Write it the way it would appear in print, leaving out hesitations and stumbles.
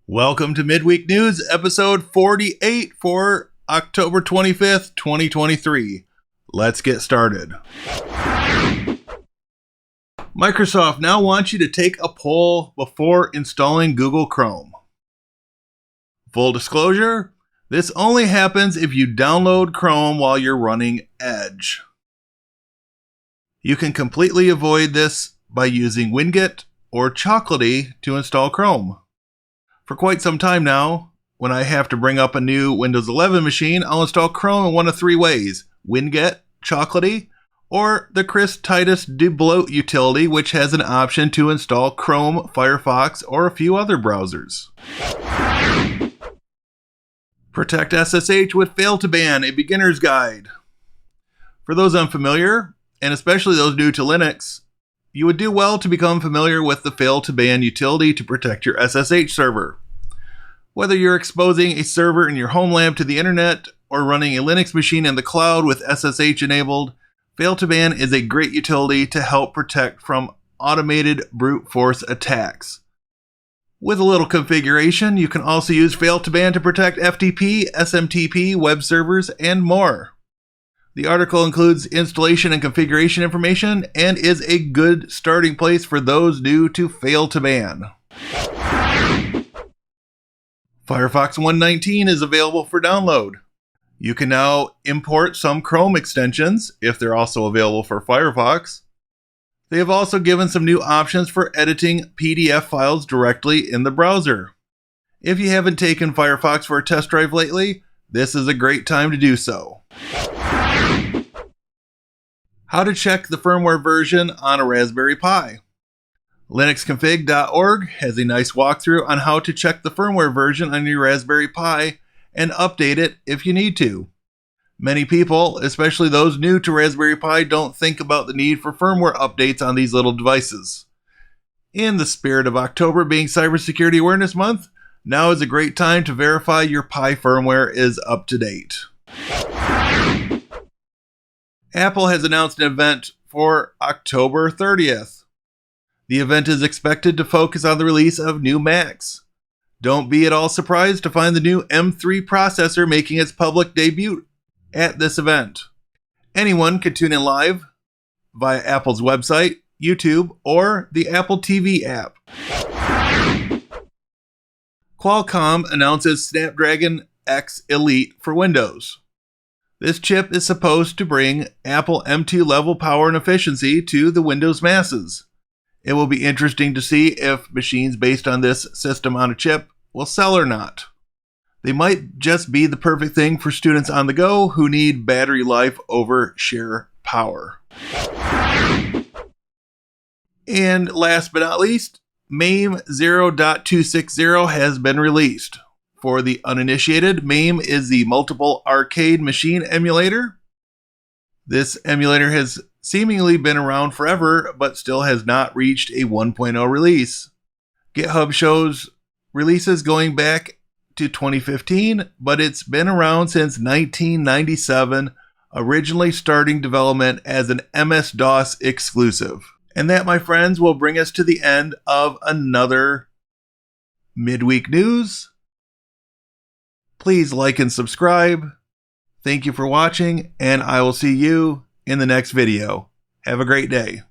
Welcome to Midweek News, episode 48 for October 25th, 2023. Let's get started. Microsoft now wants you to take a poll before installing Google Chrome. Full disclosure, this only happens if you download Chrome while you're running Edge. You can completely avoid this by using Winget or Chocolatey to install Chrome. For quite some time now, when I have to bring up a new Windows 11 machine, I'll install Chrome in one of three ways: Winget, Chocolatey, or the Chris Titus debloat utility, which has an option to install Chrome, Firefox, or a few other browsers. Protect SSH with Fail2Ban, a beginner's guide. For those unfamiliar, and especially those new to Linux, you would do well to become familiar with the Fail2Ban utility to protect your SSH server. Whether you're exposing a server in your home lab to the internet or running a Linux machine in the cloud with SSH enabled, Fail2Ban is a great utility to help protect from automated brute force attacks. With a little configuration, you can also use Fail2Ban to protect FTP, SMTP, web servers, and more. The article includes installation and configuration information and is a good starting place for those new to Fail2Ban. Firefox 1.19 is available for download. You can now import some Chrome extensions if they're also available for Firefox. They have also given some new options for editing PDF files directly in the browser. If you haven't taken Firefox for a test drive lately, this is a great time to do so. How to check the firmware version on a Raspberry Pi. LinuxConfig.org has a nice walkthrough on how to check the firmware version on your Raspberry Pi and update it if you need to. Many people, especially those new to Raspberry Pi, don't think about the need for firmware updates on these little devices. In the spirit of October being Cybersecurity Awareness Month, now is a great time to verify your Pi firmware is up to date. Apple has announced an event for October 30th. The event is expected to focus on the release of new Macs. Don't be at all surprised to find the new M3 processor making its public debut at this event. Anyone can tune in live via Apple's website, YouTube, or the Apple TV app. Qualcomm announces Snapdragon X Elite for Windows. This chip is supposed to bring Apple M2 level power and efficiency to the Windows masses. It will be interesting to see if machines based on this system on a chip will sell or not. They might just be the perfect thing for students on the go who need battery life over sheer power. And last but not least, MAME 0.260 has been released. For the uninitiated, MAME is the Multiple Arcade Machine Emulator. This emulator has seemingly been around forever, but still has not reached a 1.0 release. GitHub shows releases going back to 2015, but it's been around since 1997, originally starting development as an MS-DOS exclusive. And that, my friends, will bring us to the end of another Midweek News. Please like and subscribe. Thank you for watching, and I will see you in the next video. Have a great day.